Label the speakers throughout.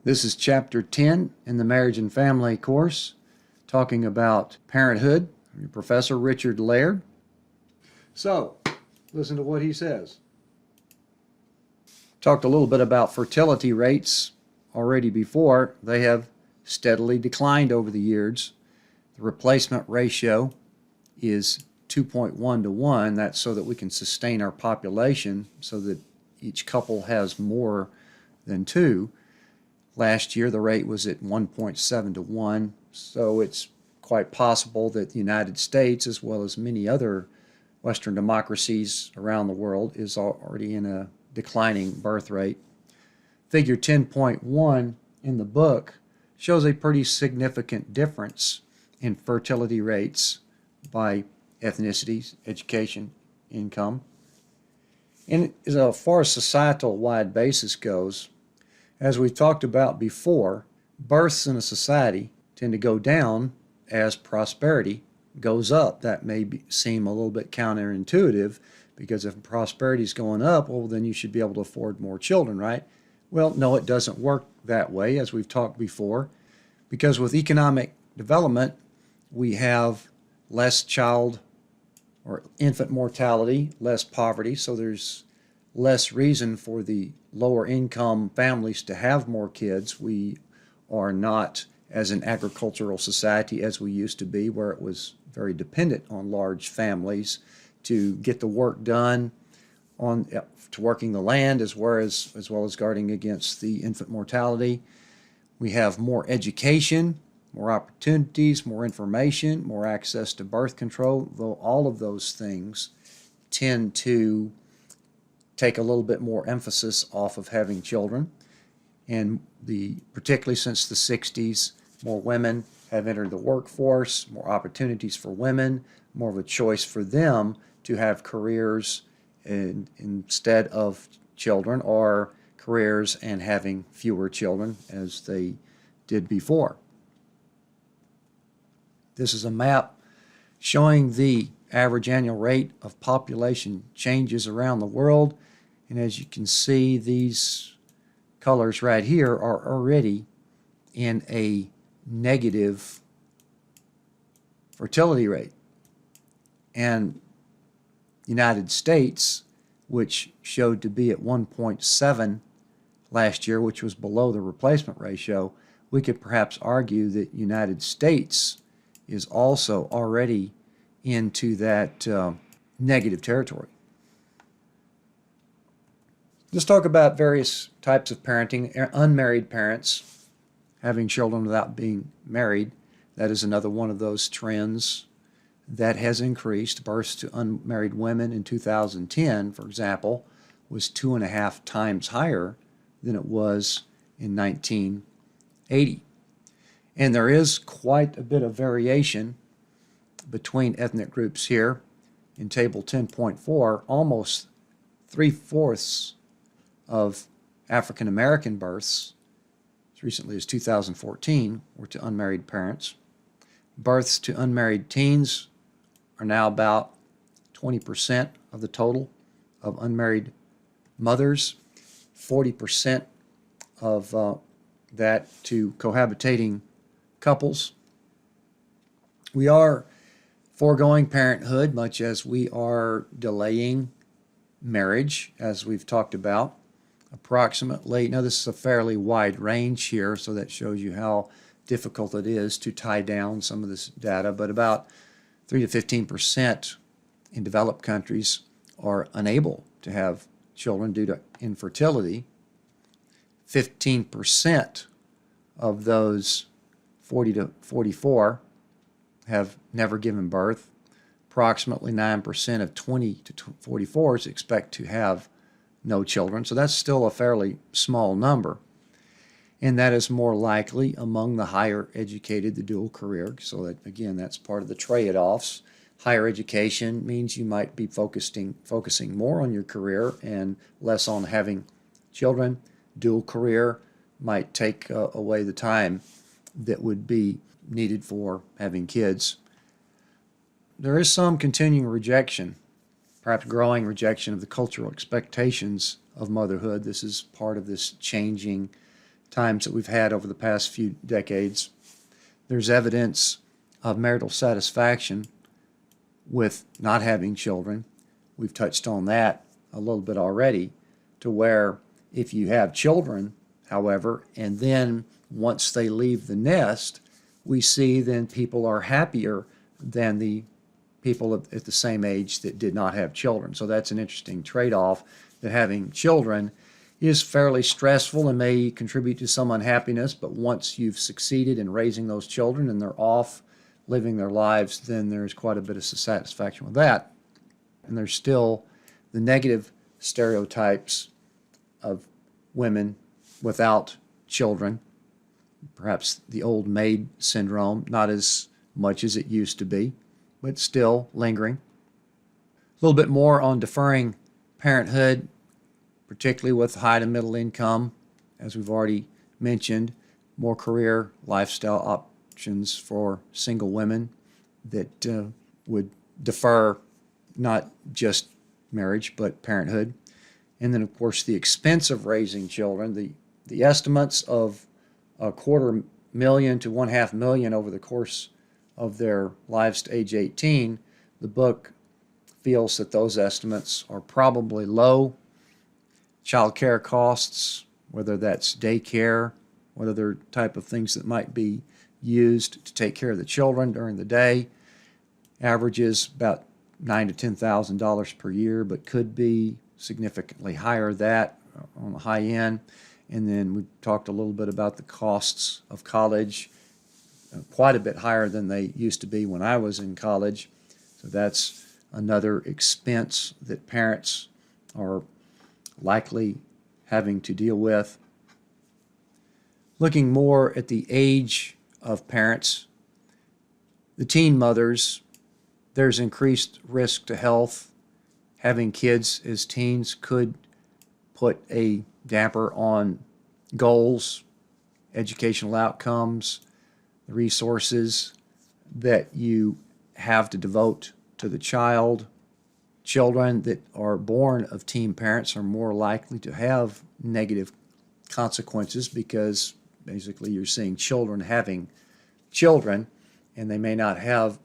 Speaker 1: This is Chapter 10 in the Marriage and Family course, talking about parenthood. Your Professor Richard Laird. So, listen to what he says. Talked a little bit about fertility rates already before. They have steadily declined over the years. The replacement ratio is 2.1 to 1. That's so that we can sustain our population so that each couple has more than two. Last year, the rate was at 1.7 to 1, so it's quite possible that the United States, as well as many other Western democracies around the world, is already in a declining birth rate. Figure 10.1 in the book shows a pretty significant difference in fertility rates by ethnicity, education, income. And as far as societal-wide basis goes, as we've talked about before, births in a society tend to go down as prosperity goes up. That may seem a little bit counterintuitive, because if prosperity is going up, well, then you should be able to afford more children, right? Well, no, it doesn't work that way, as we've talked before, because with economic development, we have less child or infant mortality, less poverty, so there's less reason for the lower income families to have more kids. We are not as an agricultural society as we used to be, where it was very dependent on large families to get the work done to working the land as well as guarding against the infant mortality. We have more education, more opportunities, more information, more access to birth control, though all of those things tend to take a little bit more emphasis off of having children. And particularly since the 60s, more women have entered the workforce, more opportunities for women, more of a choice for them to have careers instead of children, or careers and having fewer children as they did before. This is a map showing the average annual rate of population changes around the world. And as you can see, these colors right here are already in a negative fertility rate. And United States, which showed to be at 1.7 last year, which was below the replacement ratio, we could perhaps argue that United States is also already into that negative territory. Let's talk about various types of parenting. Unmarried parents having children without being married. That is another one of those trends that has increased. Births to unmarried women in 2010, for example, was 2.5 times higher than it was in 1980. And there is quite a bit of variation between ethnic groups here. In Table 10.4, almost 3/4 of African American births, as recently as 2014, were to unmarried parents. Births to unmarried teens are now about 20% of the total of unmarried mothers, 40% of that to cohabitating couples. We are foregoing parenthood, much as we are delaying marriage, as we've talked about. Approximately, now this is a fairly wide range here, so that shows you how difficult it is to tie down some of this data, but about 3 to 15% in developed countries are unable to have children due to infertility. 15% of those 40 to 44 have never given birth. Approximately 9% of 20 to 44s expect to have no children. So that's still a fairly small number. And that is more likely among the higher educated, the dual career. So that, again, that's part of the trade-offs. Higher education means you might be focusing more on your career and less on having children. Dual career might take away the time that would be needed for having kids. There is some continuing rejection, perhaps growing rejection of the cultural expectations of motherhood. This is part of this changing times that we've had over the past few decades, there's evidence of marital satisfaction with not having children. We've touched on that a little bit already, to where if you have children, however, and then once they leave the nest, we see then people are happier than the people at the same age that did not have children. So that's an interesting trade-off, that having children is fairly stressful and may contribute to some unhappiness, but once you've succeeded in raising those children and they're off living their lives, then there's quite a bit of satisfaction with that. And there's still the negative stereotypes of women without children, perhaps the old maid syndrome, not as much as it used to be, but still lingering. A little bit more on deferring parenthood, particularly with high to middle income, as we've already mentioned, more career lifestyle options for single women that would defer not just marriage, but parenthood. And then, of course, the expense of raising children, the estimates of $250,000 to $500,000 over the course of their lives to age 18, the book feels that those estimates are probably low. Child care costs, whether that's daycare, what other type of things that might be used to take care of the children during the day, averages about $9,000 to $10,000 per year, but could be significantly higher that on the high end. And then we talked a little bit about the costs of college, quite a bit higher than they used to be when I was in college. So that's another expense that parents are likely having to deal with. Looking more at the age of parents, the teen mothers, there's increased risk to health. Having kids as teens could put a damper on goals, educational outcomes, the resources that you have to devote to the child. Children that are born of teen parents are more likely to have negative consequences, because basically you're seeing children having children, and they may not have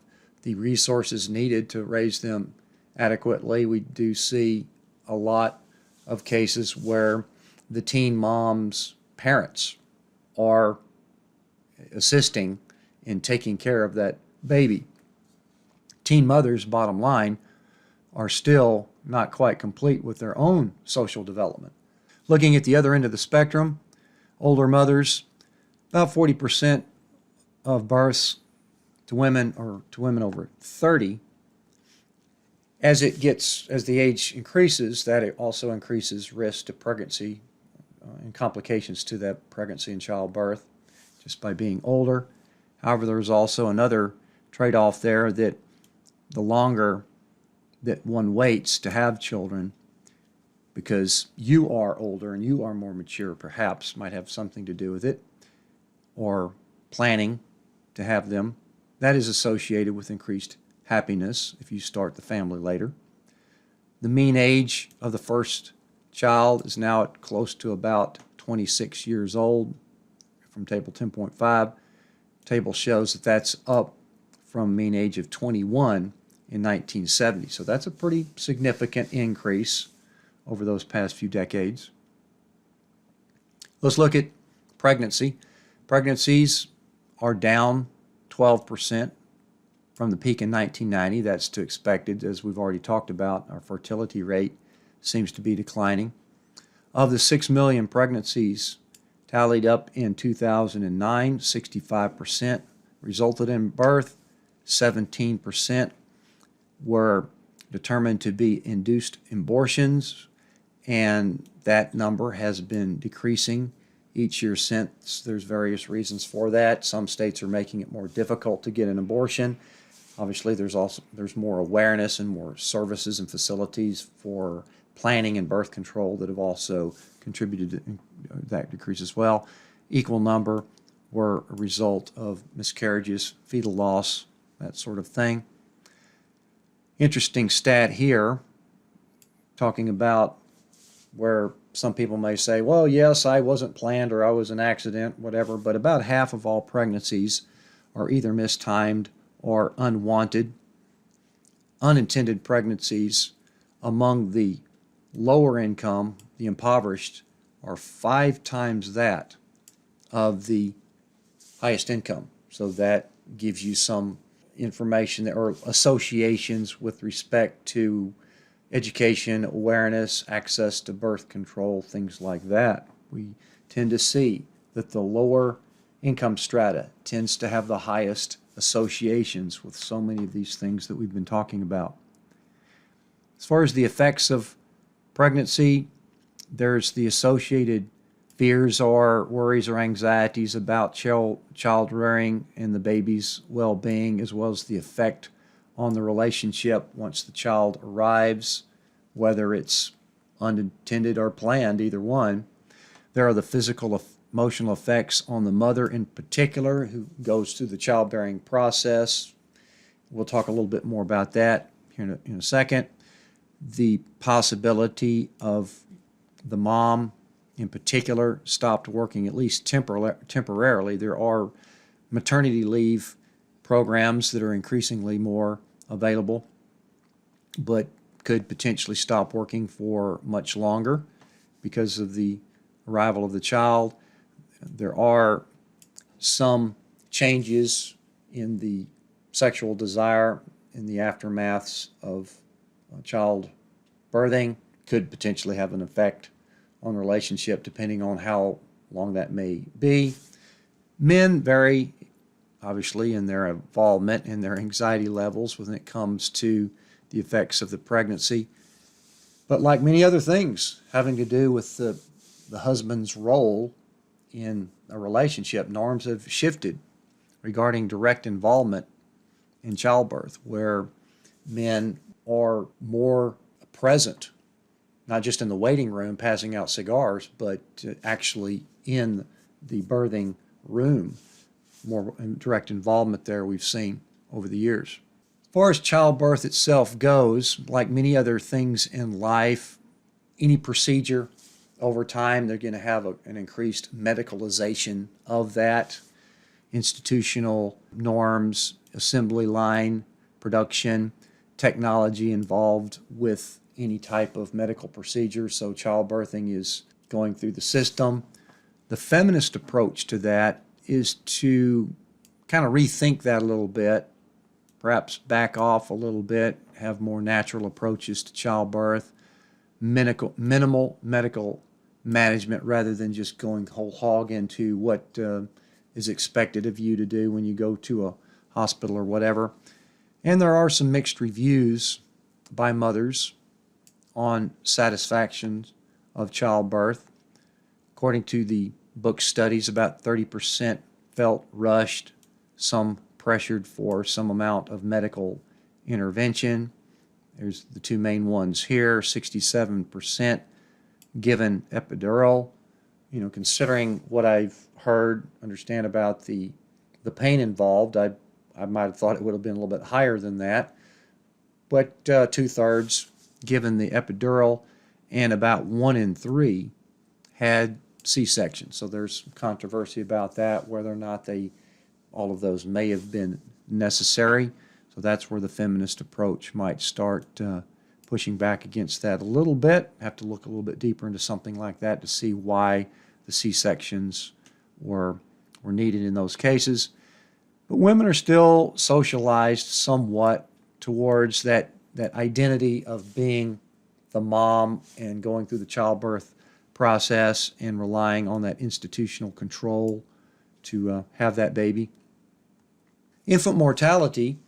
Speaker 1: the resources needed to raise them adequately. We do see a lot of cases where the teen mom's parents are assisting in taking care of that baby. Teen mothers, bottom line, are still not quite complete with their own social development. Looking at the other end of the spectrum, older mothers, about 40% of births to women or to women over 30. As the age increases, that also increases risk to pregnancy and complications to that pregnancy and childbirth just by being older. However, there's also another trade-off there, that the longer that one waits to have children, because you are older and you are more mature, perhaps might have something to do with it, or planning to have them, that is associated with increased happiness if you start the family later. The mean age of the first child is now at close to about 26 years old from table 10.5. The table shows that that's up from mean age of 21 in 1970. So that's a pretty significant increase over those past few decades. Let's look at pregnancy. Pregnancies are down 12% from the peak in 1990. That's to expected, as we've already talked about. Our fertility rate seems to be declining. Of the 6 million pregnancies tallied up in 2009, 65% resulted in birth, 17% were determined to be induced abortions, and that number has been decreasing each year since. There's various reasons for that. Some states are making it more difficult to get an abortion. Obviously, there's more awareness and more services and facilities for planning and birth control that have also contributed to that decrease as well. Equal number were a result of miscarriages, fetal loss, that sort of thing. Interesting stat here, talking about where some people may say, well, yes, I wasn't planned or I was an accident, whatever, but about half of all pregnancies are either mistimed or unwanted. Unintended pregnancies among the lower income, the impoverished, are 5 times that of the highest income. So that gives you some information or associations with respect to education, awareness, access to birth control, things like that. We tend to see that the lower income strata tends to have the highest associations with so many of these things that we've been talking about. As far as the effects of pregnancy, there's the associated fears or worries or anxieties about child rearing and the baby's well-being, as well as the effect on the relationship once the child arrives, whether it's unintended or planned, either one. There are the physical, emotional effects on the mother in particular, who goes through the childbearing process. We'll talk a little bit more about that here in a second. The possibility of the mom in particular stopped working, at least temporarily. There are maternity leave programs that are increasingly more available, but could potentially stop working for much longer because of the arrival of the child. There are some changes in the sexual desire in the aftermaths of child birthing, could potentially have an effect on the relationship depending on how long that may be. Men vary, obviously, in their involvement and their anxiety levels when it comes to the effects of the pregnancy. But like many other things having to do with the husband's role in a relationship, norms have shifted regarding direct involvement in childbirth, where men are more present, not just in the waiting room passing out cigars, but actually in the birthing room. More direct involvement there we've seen over the years. As far as childbirth itself goes, like many other things in life, any procedure over time, they're going to have an increased medicalization of that. Institutional norms, assembly line production, technology involved with any type of medical procedure, so childbirthing is going through the system. The feminist approach to that is to kind of rethink that a little bit, perhaps back off a little bit, have more natural approaches to childbirth, minimal medical management rather than just going whole hog into what is expected of you to do when you go to a hospital or whatever. And there are some mixed reviews by mothers on satisfaction of childbirth. According to the book studies, about 30% felt rushed, some pressured for some amount of medical intervention. There's the two main ones here. 67% given epidural. You know, considering what I've heard, understand about the pain involved, I might have thought it would have been a little bit higher than that. But 2/3 given the epidural, and about 1 in 3 had C-section. So there's controversy about that, whether or not all of those may have been necessary. So that's where the feminist approach might start pushing back against that a little bit. Have to look a little bit deeper into something like that to see why the C-sections were needed in those cases. But women are still socialized somewhat towards that identity of being the mom and going through the childbirth process and relying on that institutional control to have that baby. Infant mortality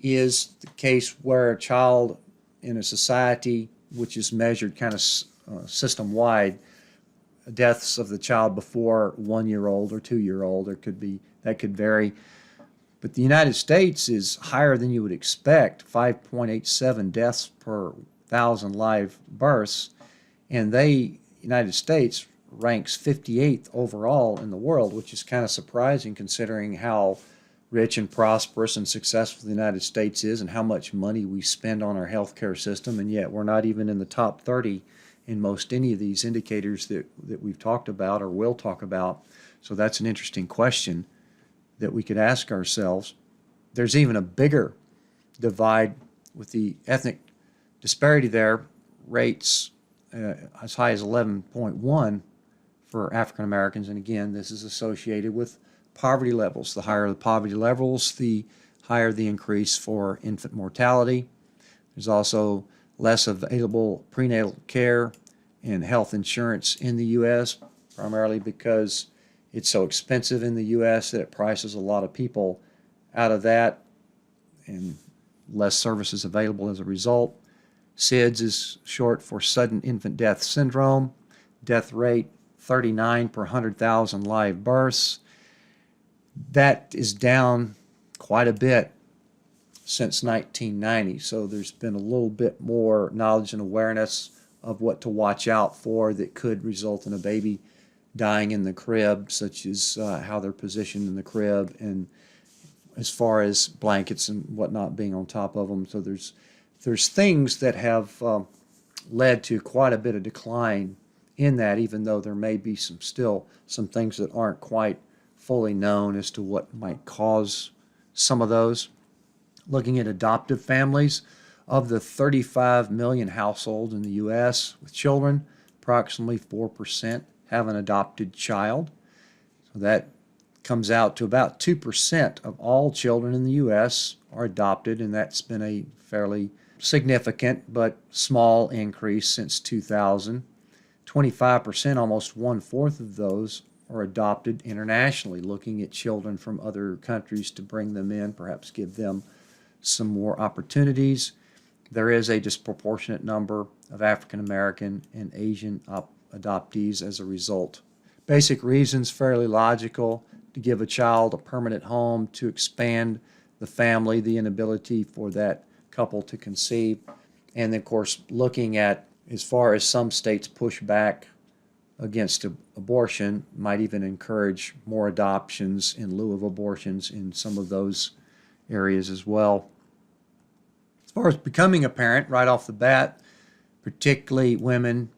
Speaker 1: is the case where a child in a society which is measured kind of system-wide, deaths of the child before 1-year-old or 2-year-old, that could vary. But the United States is higher than you would expect, 5.87 deaths per 1,000 live births, and United States ranks 58th overall in the world, which is kind of surprising considering how rich and prosperous and successful the United States is and how much money we spend on our healthcare system, and yet we're not even in the top 30 in most any of these indicators that we've talked about or will talk about. So that's an interesting question that we could ask ourselves. There's even a bigger divide with the ethnic disparity there, rates as high as 11.1 for African Americans. And again, this is associated with poverty levels. The higher the poverty levels, the higher the increase for infant mortality. There's also less available prenatal care and health insurance in the U.S., primarily because it's so expensive in the U.S. that it prices a lot of people out of that, and less services available as a result. SIDS is short for sudden infant death syndrome. Death rate 39 per 100,000 live births. That is down quite a bit since 1990. So there's been a little bit more knowledge and awareness of what to watch out for that could result in a baby dying in the crib, such as how they're positioned in the crib and as far as blankets and whatnot being on top of them. So there's things that have led to quite a bit of decline in that, even though there may be still some things that aren't quite fully known as to what might cause some of those. Looking at adoptive families, of the 35 million households in the U.S. with children, approximately 4% have an adopted child. So that comes out to about 2% of all children in the U.S. are adopted, and that's been a fairly significant but small increase since 2000. 25%, almost one-fourth of those, are adopted internationally, looking at children from other countries to bring them in, perhaps give them some more opportunities. There is a disproportionate number of African American and Asian adoptees as a result. Basic reasons, fairly logical: to give a child a permanent home, to expand the family, the inability for that couple to conceive, and of course looking at, as far as some states push back against abortion, might even encourage more adoptions in lieu of abortions in some of those areas as well. As far as becoming a parent, right off the bat, particularly women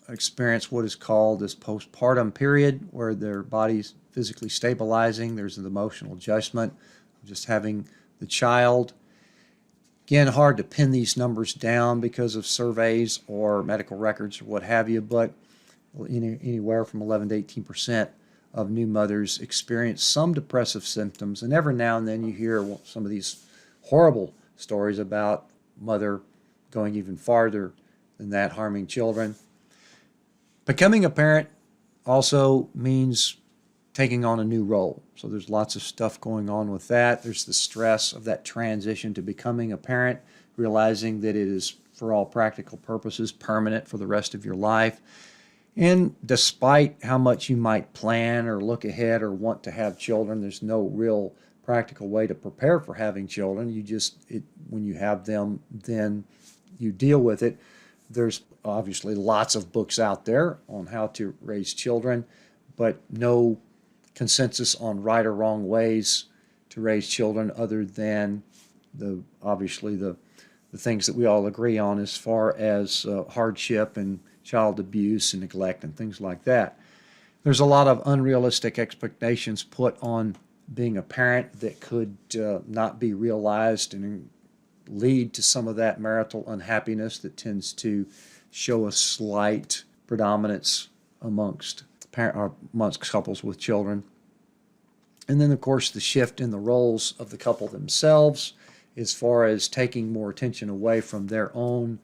Speaker 1: experience what is called this postpartum period, where their body's physically stabilizing. There's an emotional adjustment of just having the child. Again, hard to pin these numbers down because of surveys or medical records or what have you, but anywhere from 11 to 18% of new mothers experience some depressive symptoms, and every now and then you hear some of these horrible stories about mother going even farther than that, harming children. Becoming a parent also means taking on a new role. So there's lots of stuff going on with that. There's the stress of that transition to becoming a parent, realizing that it is, for all practical purposes, permanent for the rest of your life. And despite how much you might plan or look ahead or want to have children, there's no real practical way to prepare for having children. When you have them, then you deal with it. There's obviously lots of books out there on how to raise children, but no consensus on right or wrong ways to raise children, other than obviously the things that we all agree on as far as hardship and child abuse and neglect and things like that. There's a lot of unrealistic expectations put on being a parent that could not be realized and lead to some of that marital unhappiness that tends to show a slight predominance amongst couples with children. And then, of course, the shift in the roles of the couple themselves, as far as taking more attention away from their own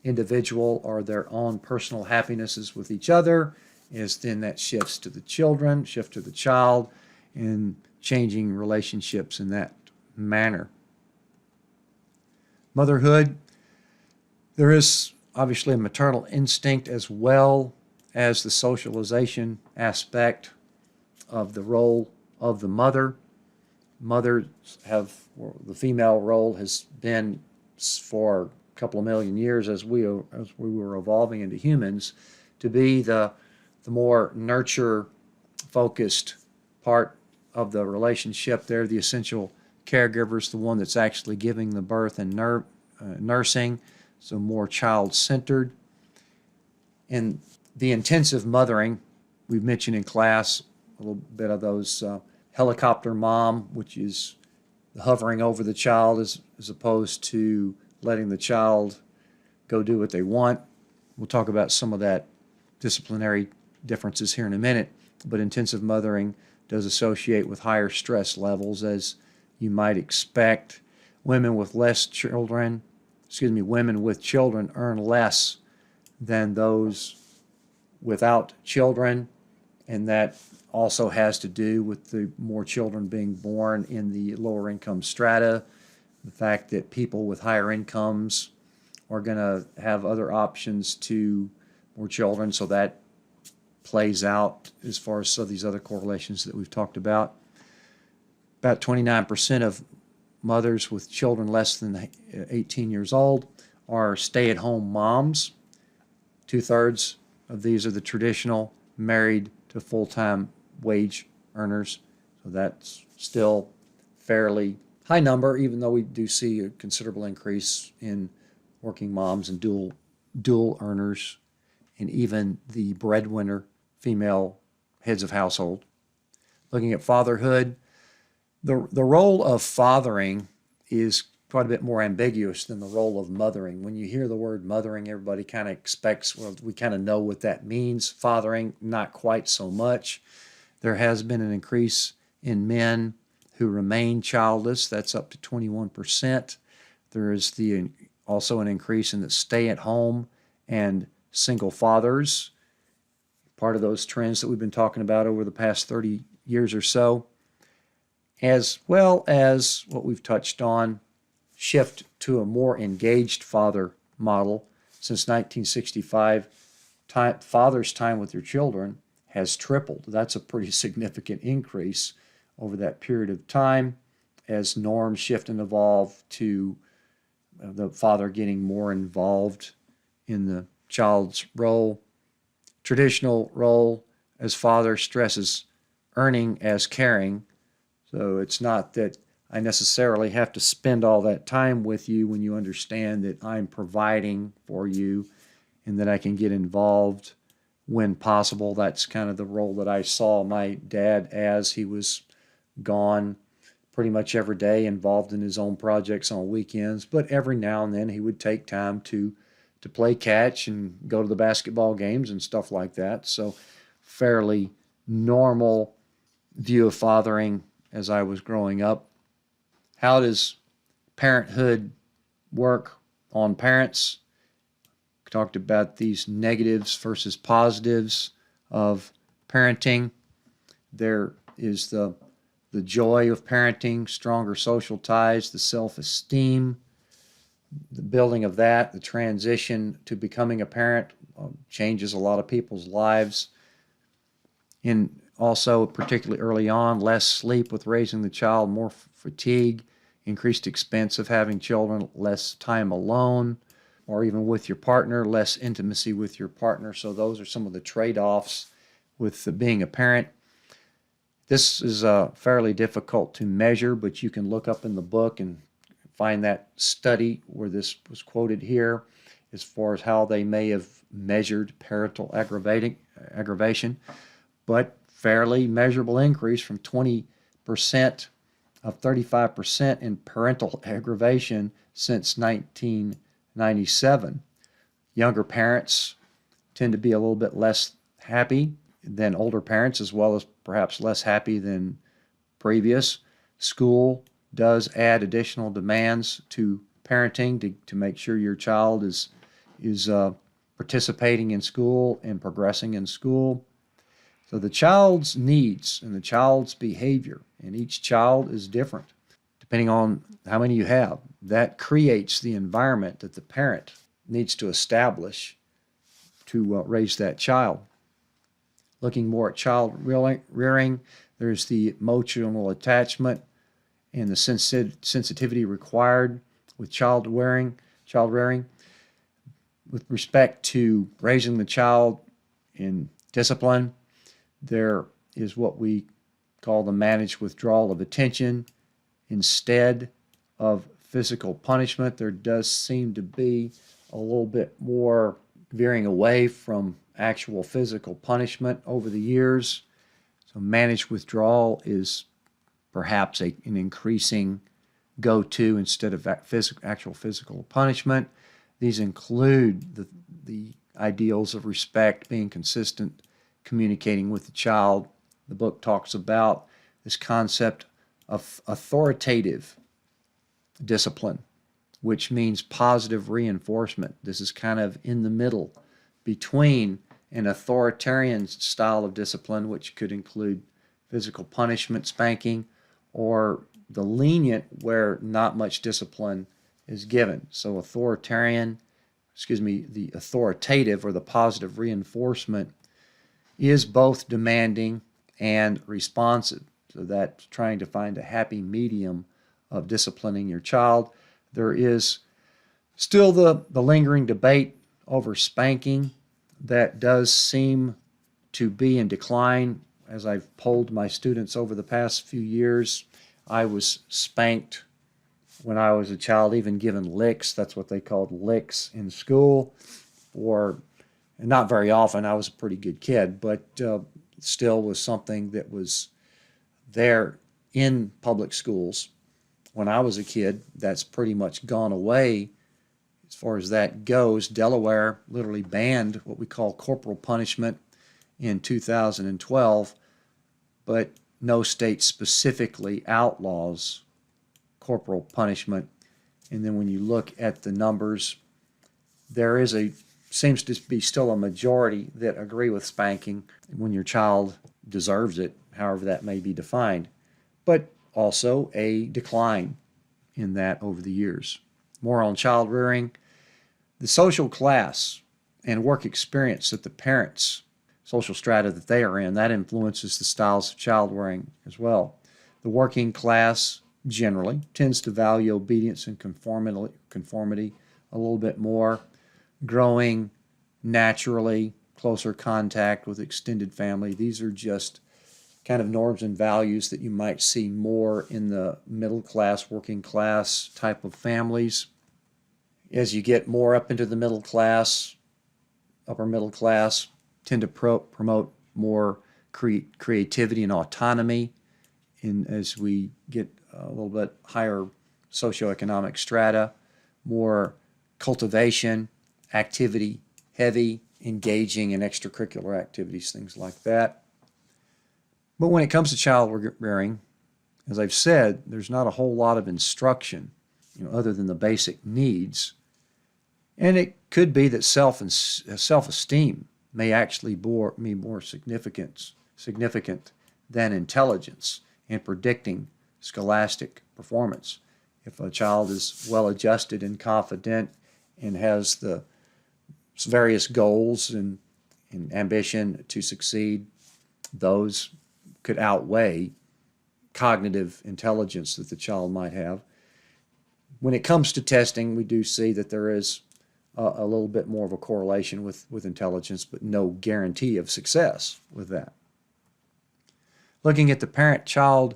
Speaker 1: individual or their own personal happinesses with each other, is then that shifts to the children, shift to the child, and changing relationships in that manner. Motherhood, there is obviously a maternal instinct as well as the socialization aspect of the role of the mother. Mothers the female role has been for a couple of million years as we were evolving into humans to be the more nurture focused part of the relationship. They're the essential caregivers, the one that's actually giving the birth and nursing, so more child-centered. And the intensive mothering, we've mentioned in class a little bit of those helicopter mom, which is hovering over the child as opposed to letting the child go do what they want. We'll talk about some of that disciplinary differences here in a minute, but intensive mothering does associate with higher stress levels, as you might expect. Women with children earn less than those without children, and that also has to do with the more children being born in the lower income strata, the fact that people with higher incomes are going to have other options to more children, so that plays out as far as some of these other correlations that we've talked about. About 29% of mothers with children less than 18 years old are stay-at-home moms. 2/3 of these are the traditional married to full-time wage earners. So that's still fairly high number, even though we do see a considerable increase in working moms and dual earners, and even the breadwinner female heads of household. Looking at fatherhood, the role of fathering is quite a bit more ambiguous than the role of mothering. When you hear the word mothering, everybody kind of expects, well, we kind of know what that means. Fathering, not quite so much. There has been an increase in men who remain childless. That's up to 21%. There is also an increase in the stay-at-home and single fathers, part of those trends that we've been talking about over the past 30 years or so, as well as what we've touched on, shift to a more engaged father model. Since 1965, fathers' time with their children has tripled. That's a pretty significant increase over that period of time as norms shift and evolve to the father getting more involved in the child's role. Traditional role as father stresses earning as caring. So it's not that I necessarily have to spend all that time with you when you understand that I'm providing for you and that I can get involved when possible. That's kind of the role that I saw my dad as. He was gone pretty much every day, involved in his own projects on weekends, but every now and then he would take time to play catch and go to the basketball games and stuff like that. So fairly normal view of fathering as I was growing up. How does parenthood work on parents? We talked about these negatives versus positives of parenting. There is the joy of parenting, stronger social ties, the self-esteem, the building of that, the transition to becoming a parent changes a lot of people's lives. And also, particularly early on, less sleep with raising the child, more fatigue, increased expense of having children, less time alone, or even with your partner, less intimacy with your partner. So those are some of the trade-offs with being a parent. This is fairly difficult to measure, but you can look up in the book and find that study where this was quoted here as far as how they may have measured parental aggravation, but fairly measurable increase from 20% of 35% in parental aggravation since 1997. Younger parents tend to be a little bit less happy than older parents, as well as perhaps less happy than previous. School does add additional demands to parenting to make sure your child is participating in school and progressing in school. So the child's needs and the child's behavior, and each child is different depending on how many you have. That creates the environment that the parent needs to establish to raise that child. Looking more at child rearing, there's the emotional attachment and the sensitivity required with child rearing. With respect to raising the child in discipline, there is what we call the managed withdrawal of attention. Instead of physical punishment, there does seem to be a little bit more veering away from actual physical punishment over the years. So managed withdrawal is perhaps an increasing go-to instead of actual physical punishment. These include the ideals of respect, being consistent, communicating with the child. The book talks about this concept of authoritative discipline, which means positive reinforcement. This is kind of in the middle between an authoritarian style of discipline, which could include physical punishment, spanking, or the lenient where not much discipline is given. So the authoritative or the positive reinforcement is both demanding and responsive. So that's trying to find a happy medium of disciplining your child. There is still the lingering debate over spanking that does seem to be in decline. As I've polled my students over the past few years, I was spanked when I was a child, even given licks. That's what they called licks in school. And not very often. I was a pretty good kid, but still was something that was there in public schools. When I was a kid, that's pretty much gone away as far as that goes. Delaware literally banned what we call corporal punishment in 2012, but no state specifically outlaws corporal punishment. And then when you look at the numbers, there seems to be still a majority that agree with spanking when your child deserves it, however that may be defined, but also a decline in that over the years. More on child rearing. The social class and work experience that the parents, social strata that they are in, that influences the styles of child rearing as well. The working class generally tends to value obedience and conformity a little bit more, growing naturally, closer contact with extended family. These are just kind of norms and values that you might see more in the middle class, working class type of families. As you get more up into the middle class, upper middle class, tend to promote more creativity and autonomy. As we get a little bit higher socioeconomic strata, more cultivation, activity, heavy, engaging in extracurricular activities, things like that. But when it comes to child rearing, as I've said, there's not a whole lot of instruction, other than the basic needs. And it could be that self-esteem may actually be more significant than intelligence in predicting scholastic performance. If a child is well-adjusted and confident and has the various goals and ambition to succeed, those could outweigh cognitive intelligence that the child might have. When it comes to testing, we do see that there is a little bit more of a correlation with intelligence, but no guarantee of success with that. Looking at the parent-child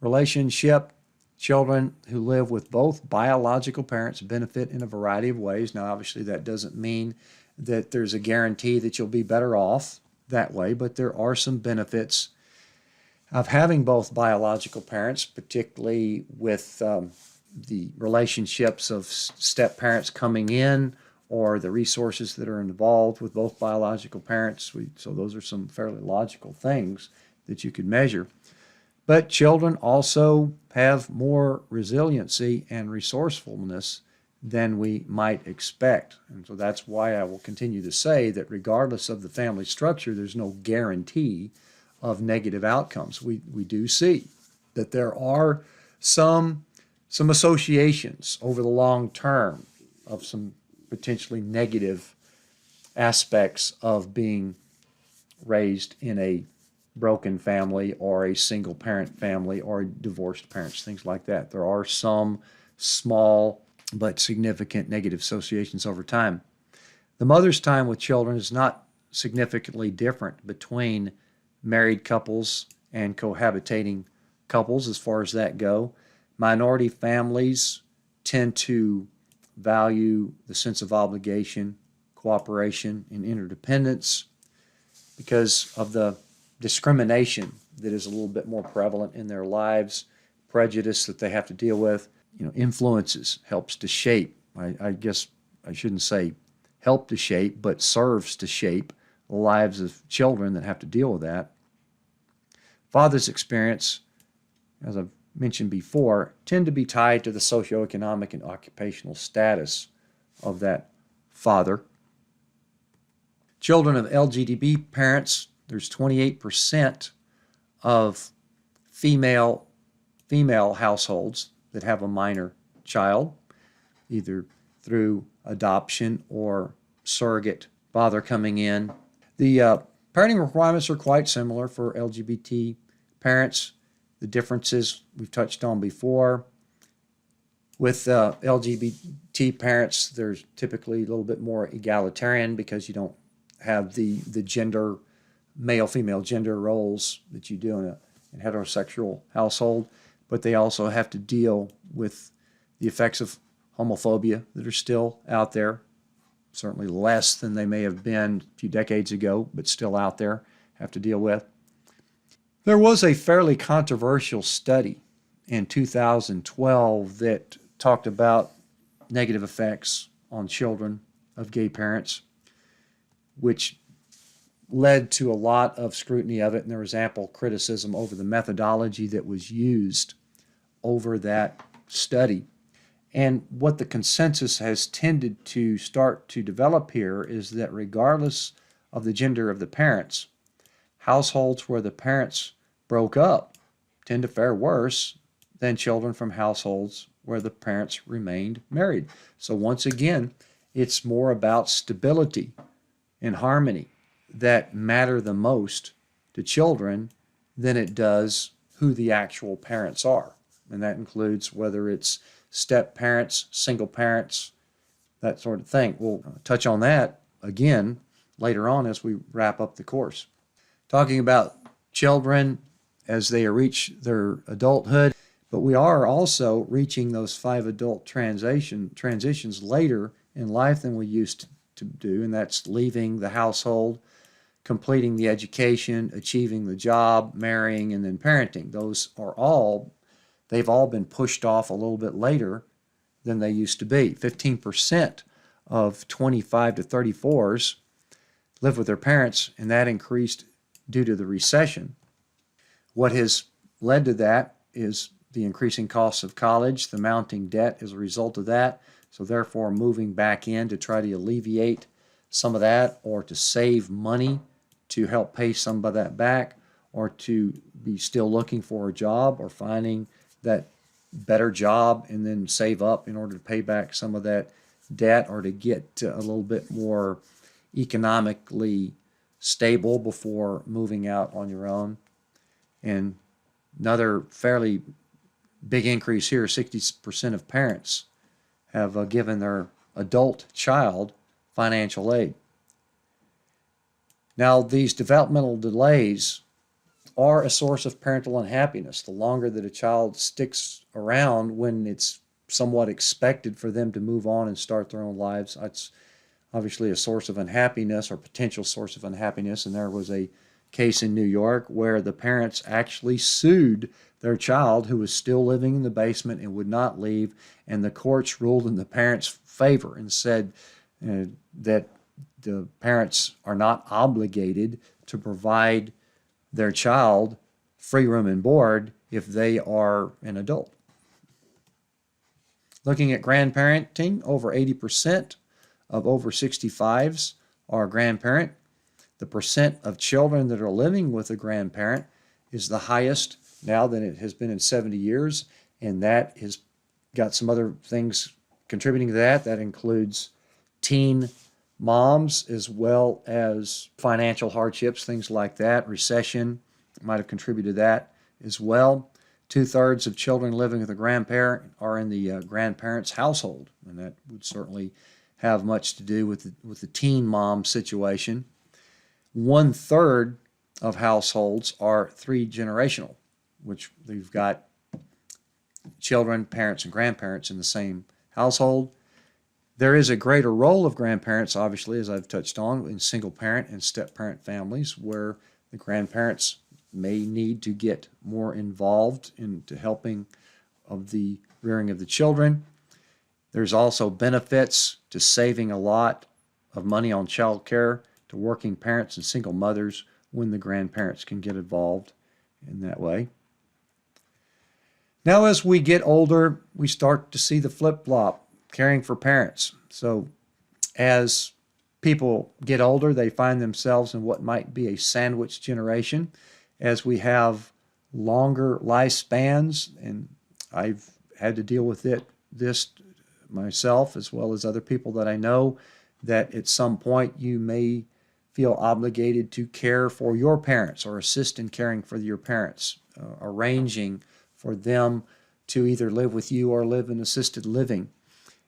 Speaker 1: relationship, children who live with both biological parents benefit in a variety of ways. Now, obviously, that doesn't mean that there's a guarantee that you'll be better off that way, but there are some benefits of having both biological parents, particularly with the relationships of step-parents coming in or the resources that are involved with both biological parents. So those are some fairly logical things that you could measure. But children also have more resiliency and resourcefulness than we might expect. And so that's why I will continue to say that regardless of the family structure, there's no guarantee of negative outcomes. We do see that there are some associations over the long term of some potentially negative aspects of being raised in a broken family or a single parent family or divorced parents, things like that. There are some small but significant negative associations over time. The mother's time with children is not significantly different between married couples and cohabitating couples as far as that go. Minority families tend to value the sense of obligation, cooperation, and interdependence. because of the discrimination that is a little bit more prevalent in their lives, prejudice that they have to deal with, influences, helps to shape. I guess I shouldn't say help to shape, but serves to shape the lives of children that have to deal with that. Father's experience, as I've mentioned before, tend to be tied to the socioeconomic and occupational status of that father. Children of LGBT parents, there's 28% of female households that have a minor child, either through adoption or surrogate father coming in. The parenting requirements are quite similar for LGBT parents. The differences we've touched on before. With LGBT parents, there's typically a little bit more egalitarian because you don't have the gender, male-female gender roles that you do in a heterosexual household, but they also have to deal with the effects of homophobia that are still out there, certainly less than they may have been a few decades ago, but still out there, have to deal with. There was a fairly controversial study in 2012 that talked about negative effects on children of gay parents, which led to a lot of scrutiny of it, and there was ample criticism over the methodology that was used over that study. And what the consensus has tended to start to develop here is that regardless of the gender of the parents, households where the parents broke up tend to fare worse than children from households where the parents remained married. So once again, it's more about stability and harmony that matter the most to children than it does who the actual parents are. And that includes whether it's step parents, single parents, that sort of thing. We'll touch on that again later on as we wrap up the course. Talking about children as they reach their adulthood, but we are also reaching those 5 adult transitions later in life than we used to do, and that's leaving the household, completing the education, achieving the job, marrying, and then parenting. They've all been pushed off a little bit later than they used to be. 15% of 25 to 34s live with their parents, and that increased due to the recession. What has led to that is the increasing costs of college, the mounting debt as a result of that, so therefore moving back in to try to alleviate some of that or to save money to help pay some of that back, or to be still looking for a job or finding that better job and then save up in order to pay back some of that debt, or to get a little bit more economically stable before moving out on your own. And another fairly big increase here, 60% of parents have given their adult child financial aid. Now, these developmental delays are a source of parental unhappiness. The longer that a child sticks around when it's somewhat expected for them to move on and start their own lives, that's obviously a source of unhappiness or potential source of unhappiness. And there was a case in New York where the parents actually sued their child who was still living in the basement and would not leave, and the courts ruled in the parents' favor and said that the parents are not obligated to provide their child free room and board if they are an adult. Looking at grandparenting, over 80% of over 65s are a grandparent. The percent of children that are living with a grandparent is the highest now than it has been in 70 years, and that has got some other things contributing to that. That includes teen moms as well as financial hardships, things like that. Recession might have contributed to that as well. 2/3 of children living with a grandparent are in the grandparent's household, and that would certainly have much to do with the teen mom situation. 1/3 of households are 3-generational, which they've got children, parents, and grandparents in the same household. There is a greater role of grandparents, obviously, as I've touched on, in single parent and step parent families where the grandparents may need to get more involved into helping of the rearing of the children. There's also benefits to saving a lot of money on child care to working parents and single mothers when the grandparents can get involved in that way. Now, as we get older, we start to see the flip-flop, caring for parents. So as people get older, they find themselves in what might be a sandwich generation. As we have longer lifespans, and I've had to deal with this myself as well as other people that I know, that at some point you may feel obligated to care for your parents or assist in caring for your parents, arranging for them to either live with you or live in assisted living.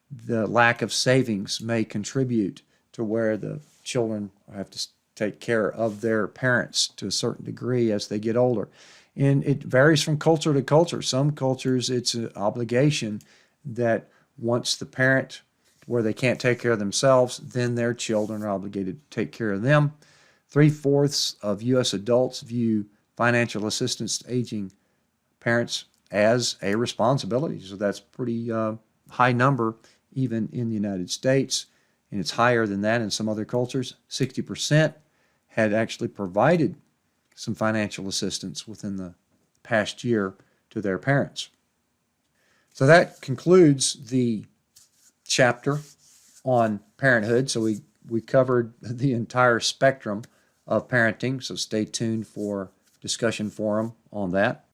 Speaker 1: The lack of savings may contribute to where the children have to take care of their parents to a certain degree as they get older. And it varies from culture to culture. Some cultures, it's an obligation that once the parent, where they can't take care of themselves, then their children are obligated to take care of them. 3/4 of U.S. adults view financial assistance to aging parents as a responsibility. So that's pretty high number even in the United States. And it's higher than that in some other cultures. 60% had actually provided some financial assistance within the past year to their parents. So that concludes the chapter on parenthood. So we covered the entire spectrum of parenting. So stay tuned for discussion forum on that.